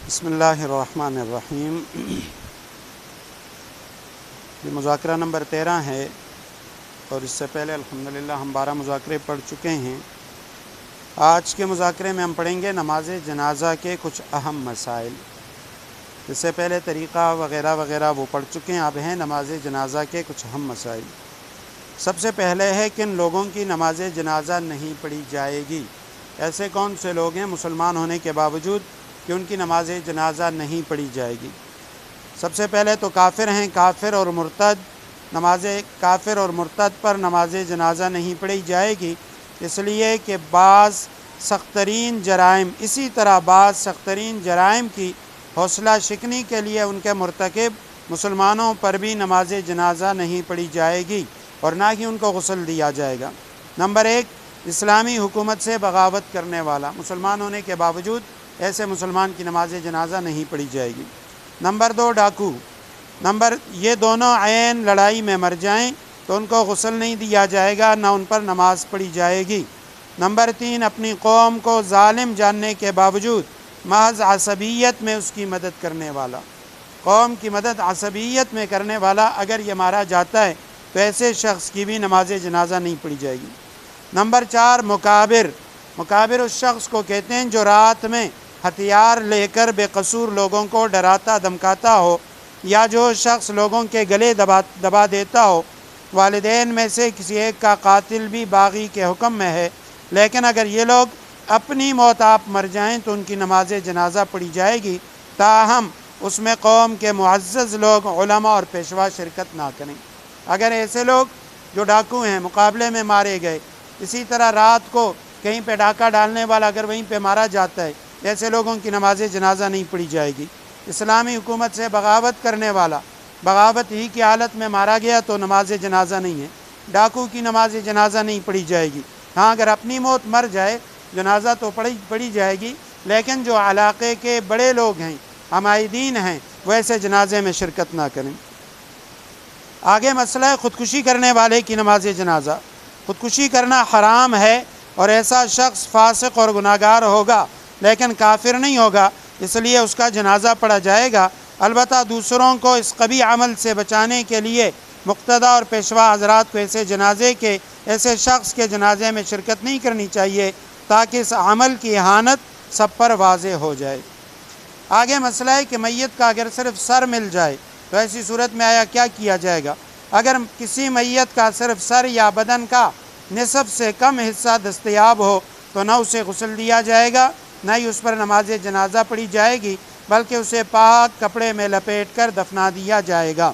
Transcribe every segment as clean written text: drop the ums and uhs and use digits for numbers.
بسم اللہ الرحمن الرحیم۔ یہ مذاکرہ نمبر 13 ہے اور اس سے پہلے الحمدللہ ہم 12 مذاکرے پڑھ چکے ہیں۔ آج کے مذاکرے میں ہم پڑھیں گے نماز جنازہ کے کچھ اہم مسائل۔ اس سے پہلے طریقہ وغیرہ وغیرہ وہ پڑھ چکے ہیں، اب ہیں نماز جنازہ کے کچھ اہم مسائل۔ سب سے پہلے ہے کن لوگوں کی نماز جنازہ نہیں پڑھی جائے گی۔ ایسے کون سے لوگ ہیں مسلمان ہونے کے باوجود کہ ان کی نماز جنازہ نہیں پڑھی جائے گی؟ سب سے پہلے تو کافر ہیں، کافر اور مرتد۔ کافر اور مرتد پر نماز جنازہ نہیں پڑھی جائے گی، اس لیے کہ بعض سخت ترین جرائم کی حوصلہ شکنی کے لیے ان کے مرتکب مسلمانوں پر بھی نماز جنازہ نہیں پڑھی جائے گی اور نہ ہی ان کو غسل دیا جائے گا۔ نمبر 1، اسلامی حکومت سے بغاوت کرنے والا، مسلمان ہونے کے باوجود ایسے مسلمان کی نماز جنازہ نہیں پڑھی جائے گی۔ نمبر 2، ڈاکو۔ یہ دونوں عین لڑائی میں مر جائیں تو ان کو غسل نہیں دیا جائے گا، نہ ان پر نماز پڑھی جائے گی۔ نمبر 3، اپنی قوم کو ظالم جاننے کے باوجود محض عصبیت میں اس کی مدد کرنے والا، قوم کی مدد عصبیت میں کرنے والا اگر یہ مارا جاتا ہے تو ایسے شخص کی بھی نماز جنازہ نہیں پڑھی جائے گی۔ نمبر 4، مکابر اس شخص کو کہتے ہیں جو رات میں ہتھیار لے کر بے قصور لوگوں کو ڈراتا دھمکاتا ہو یا جو شخص لوگوں کے گلے دبا دیتا ہو۔ والدین میں سے کسی ایک کا قاتل بھی باغی کے حکم میں ہے، لیکن اگر یہ لوگ اپنی موت آپ مر جائیں تو ان کی نماز جنازہ پڑھی جائے گی، تاہم اس میں قوم کے معزز لوگ علماء اور پیشوا شرکت نہ کریں۔ اگر ایسے لوگ جو ڈاکو ہیں مقابلے میں مارے گئے، اسی طرح رات کو کہیں پہ ڈاکہ ڈالنے والا اگر وہیں پہ مارا جاتا ہے، ایسے لوگوں کی نماز جنازہ نہیں پڑھی جائے گی۔ اسلامی حکومت سے بغاوت کرنے والا بغاوت ہی کی حالت میں مارا گیا تو نماز جنازہ نہیں ہے، ڈاکو کی نماز جنازہ نہیں پڑھی جائے گی۔ ہاں، اگر اپنی موت مر جائے جنازہ تو پڑھی جائے گی، لیکن جو علاقے کے بڑے لوگ ہیں، عمائدین ہیں، وہ ایسے جنازے میں شرکت نہ کریں۔ آگے مسئلہ ہے خودکشی کرنے والے کی نماز جنازہ۔ خودکشی کرنا حرام ہے اور ایسا شخص فاسق اور گناہگار ہوگا لیکن کافر نہیں ہوگا، اس لیے اس کا جنازہ پڑھا جائے گا۔ البتہ دوسروں کو اس قبیح عمل سے بچانے کے لیے مقتدی اور پیشوا حضرات کو ایسے شخص کے جنازے میں شرکت نہیں کرنی چاہیے تاکہ اس عمل کی اہانت سب پر واضح ہو جائے۔ آگے مسئلہ ہے کہ میت کا اگر صرف سر مل جائے تو ایسی صورت میں آیا کیا کیا جائے گا؟ اگر کسی میت کا صرف سر یا بدن کا نصف سے کم حصہ دستیاب ہو تو نہ اسے غسل دیا جائے گا، نہ ہی اس پر نماز جنازہ پڑھی جائے گی، بلکہ اسے پاک کپڑے میں لپیٹ کر دفنا دیا جائے گا۔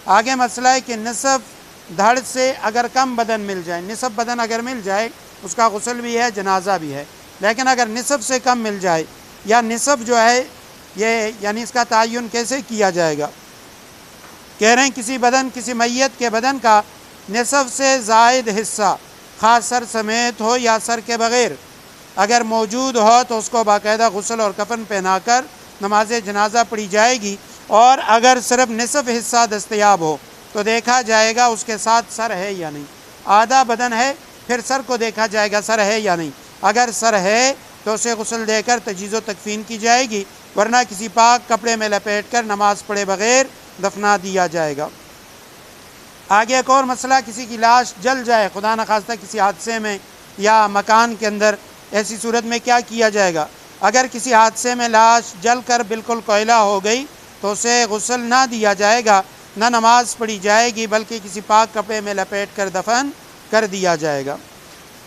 آگے مسئلہ ہے کہ نصف دھڑ سے اگر کم بدن مل جائے، نصف بدن اگر مل جائے اس کا غسل بھی ہے، جنازہ بھی ہے، لیکن اگر نصف سے کم مل جائے یا نصف جو ہے یہ یعنی اس کا تعین کیسے کیا جائے گا؟ کہہ رہے ہیں کسی میت کے بدن کا نصف سے زائد حصہ خاص سر سمیت ہو یا سر کے بغیر اگر موجود ہو تو اس کو باقاعدہ غسل اور کفن پہنا کر نماز جنازہ پڑھی جائے گی، اور اگر صرف نصف حصہ دستیاب ہو تو دیکھا جائے گا اس کے ساتھ سر ہے یا نہیں۔ آدھا بدن ہے پھر سر کو دیکھا جائے گا سر ہے یا نہیں، اگر سر ہے تو اسے غسل دے کر تجہیز و تکفین کی جائے گی، ورنہ کسی پاک کپڑے میں لپیٹ کر نماز پڑھے بغیر دفنا دیا جائے گا۔ آگے ایک اور مسئلہ، کسی کی لاش جل جائے خدا نخواستہ کسی حادثے میں یا مکان کے اندر، ایسی صورت میں کیا کیا جائے گا؟ اگر کسی حادثے میں لاش جل کر بالکل کوئلہ ہو گئی تو اسے غسل نہ دیا جائے گا، نہ نماز پڑھی جائے گی، بلکہ کسی پاک کپڑے میں لپیٹ کر دفن کر دیا جائے گا۔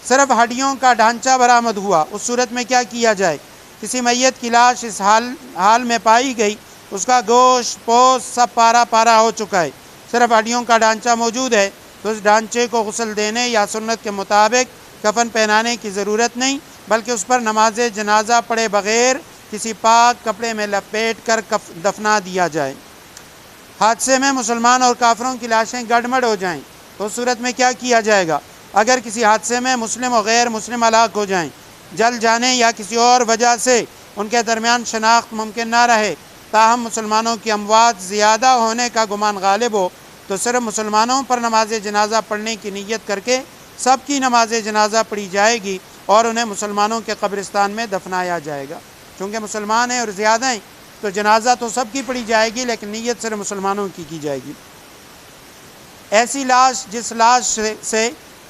صرف ہڈیوں کا ڈھانچہ برآمد ہوا، اس صورت میں کیا کیا جائے؟ کسی میت کی لاش اس حال میں پائی گئی اس کا گوشت پوست سب پارا ہو چکا ہے، صرف ہڈیوں کا ڈھانچہ موجود ہے تو اس ڈھانچے کو غسل دینے یا سنت کے مطابق کفن پہنانے کی ضرورت نہیں، بلکہ اس پر نماز جنازہ پڑھے بغیر کسی پاک کپڑے میں لپیٹ کر دفنا دیا جائے۔ حادثے میں مسلمان اور کافروں کی لاشیں گڑمڑ ہو جائیں تو اس صورت میں کیا کیا جائے گا؟ اگر کسی حادثے میں مسلم و غیر مسلم ہلاک ہو جائیں، جل جانے یا کسی اور وجہ سے ان کے درمیان شناخت ممکن نہ رہے، تاہم مسلمانوں کی اموات زیادہ ہونے کا گمان غالب ہو، تو صرف مسلمانوں پر نماز جنازہ پڑھنے کی نیت کر کے سب کی نماز جنازہ پڑھی جائے گی اور انہیں مسلمانوں کے قبرستان میں دفنایا جائے گا۔ چونکہ مسلمان ہیں اور زیادہ ہیں تو جنازہ تو سب کی پڑھی جائے گی، لیکن نیت صرف مسلمانوں کی جائے گی۔ ایسی لاش جس لاش سے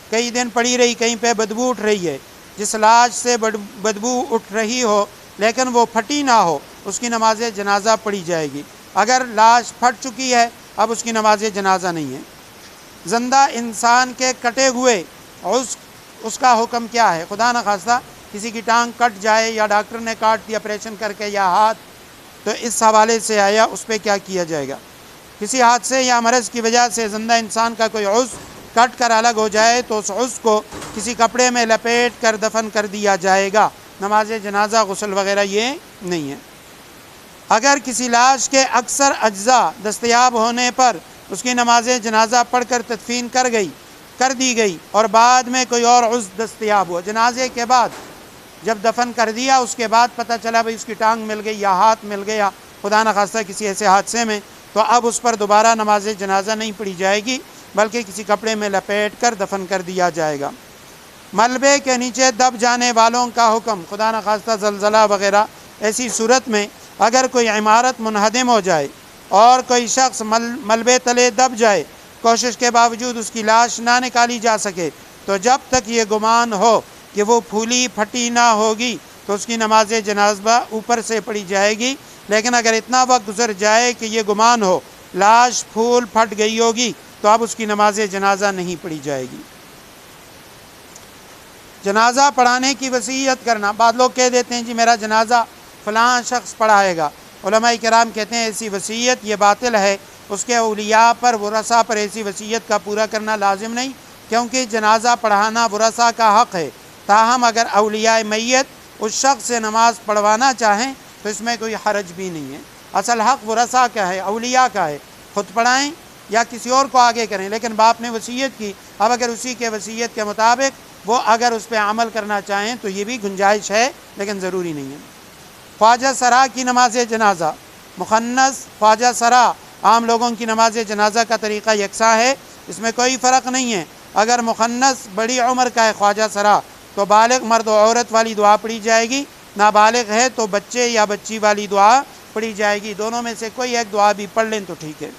کئی دن پڑی رہی، کہیں پہ بدبو اٹھ رہی ہے، جس لاش سے بدبو اٹھ رہی ہو لیکن وہ پھٹی نہ ہو، اس کی نماز جنازہ پڑھی جائے گی۔ اگر لاش پھٹ چکی ہے اب اس کی نماز جنازہ نہیں ہے۔ زندہ انسان کے کٹے ہوئے اس کا حکم کیا ہے؟ خدا نخواستہ کسی کی ٹانگ کٹ جائے یا ڈاکٹر نے کاٹ دیا آپریشن کر کے یا ہاتھ، تو اس حوالے سے آیا اس پہ کیا کیا جائے گا؟ کسی حادثے یا مرض کی وجہ سے زندہ انسان کا کوئی عضو کٹ کر الگ ہو جائے تو اس عضو کو کسی کپڑے میں لپیٹ کر دفن کر دیا جائے گا۔ نماز جنازہ غسل وغیرہ یہ نہیں ہے۔ اگر کسی لاش کے اکثر اجزاء دستیاب ہونے پر اس کی نماز جنازہ پڑھ کر تدفین کر دی گئی اور بعد میں کوئی اور عضو دستیاب ہوا، جنازے کے بعد جب دفن کر دیا اس کے بعد پتہ چلا بھئی اس کی ٹانگ مل گئی یا ہاتھ مل گیا خدا نخواستہ کسی ایسے حادثے میں، تو اب اس پر دوبارہ نماز جنازہ نہیں پڑھی جائے گی بلکہ کسی کپڑے میں لپیٹ کر دفن کر دیا جائے گا۔ ملبے کے نیچے دب جانے والوں کا حکم، خدا نخواستہ زلزلہ وغیرہ ایسی صورت میں اگر کوئی عمارت منہدم ہو جائے اور کوئی شخص ملبے تلے دب جائے، کوشش کے باوجود اس کی لاش نہ نکالی جا سکے، تو جب تک یہ گمان ہو کہ وہ پھولی پھٹی نہ ہوگی تو اس کی نماز جنازہ اوپر سے پڑھی جائے گی، لیکن اگر اتنا وقت گزر جائے کہ یہ گمان ہو لاش پھول پھٹ گئی ہوگی تو اب اس کی نماز جنازہ نہیں پڑھی جائے گی۔ جنازہ پڑھانے کی وصیت کرنا، بعض لوگ کہہ دیتے ہیں جی میرا جنازہ فلاں شخص پڑھائے گا، علماء کرام کہتے ہیں ایسی وصیت یہ باطل ہے، اس کے اولیاء پر ورثاء پر ایسی وصیت کا پورا کرنا لازم نہیں، کیونکہ جنازہ پڑھانا ورثاء کا حق ہے۔ تاہم اگر اولیاء میت اس شخص سے نماز پڑھوانا چاہیں تو اس میں کوئی حرج بھی نہیں ہے۔ اصل حق ورثاء کا ہے، اولیاء کا ہے، خود پڑھائیں یا کسی اور کو آگے کریں، لیکن باپ نے وصیت کی، اب اگر اسی کے وصیت کے مطابق وہ اگر اس پہ عمل کرنا چاہیں تو یہ بھی گنجائش ہے لیکن ضروری نہیں ہے۔ خواجہ سرا کی نماز جنازہ، مخنث خواجہ سرا عام لوگوں کی نماز جنازہ کا طریقہ یکساں ہے، اس میں کوئی فرق نہیں ہے۔ اگر مخنث بڑی عمر کا ہے خواجہ سرا تو بالغ مرد و عورت والی دعا پڑھی جائے گی، نابالغ ہے تو بچے یا بچی والی دعا پڑھی جائے گی، دونوں میں سے کوئی ایک دعا بھی پڑھ لیں تو ٹھیک ہے۔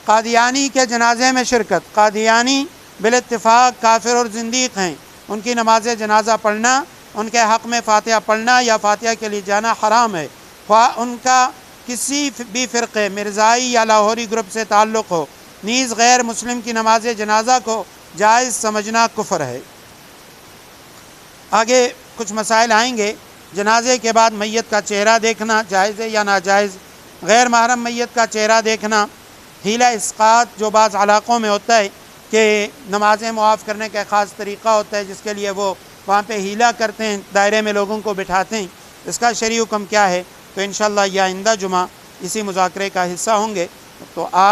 قادیانی کے جنازے میں شرکت، قادیانی بالاتفاق کافر اور زندیق ہیں، ان کی نماز جنازہ پڑھنا، ان کے حق میں فاتحہ پڑھنا یا فاتحہ کے لیے جانا حرام ہے، خواہ ان کا کسی بھی فرقے مرزائی یا لاہوری گروپ سے تعلق ہو، نیز غیر مسلم کی نماز جنازہ کو جائز سمجھنا کفر ہے۔ آگے کچھ مسائل آئیں گے۔ جنازے کے بعد میت کا چہرہ دیکھنا جائز ہے یا ناجائز، غیر محرم میت کا چہرہ دیکھنا، حیلہ اسقاط جو بعض علاقوں میں ہوتا ہے کہ نمازیں معاف کرنے کا خاص طریقہ ہوتا ہے جس کے لیے وہ وہاں پہ حیلہ کرتے ہیں، دائرے میں لوگوں کو بٹھاتے ہیں، اس کا شرعی حکم کیا ہے؟ تو انشاءاللہ یہ آئندہ جمعہ اسی مذاکرے کا حصہ ہوں گے۔ تو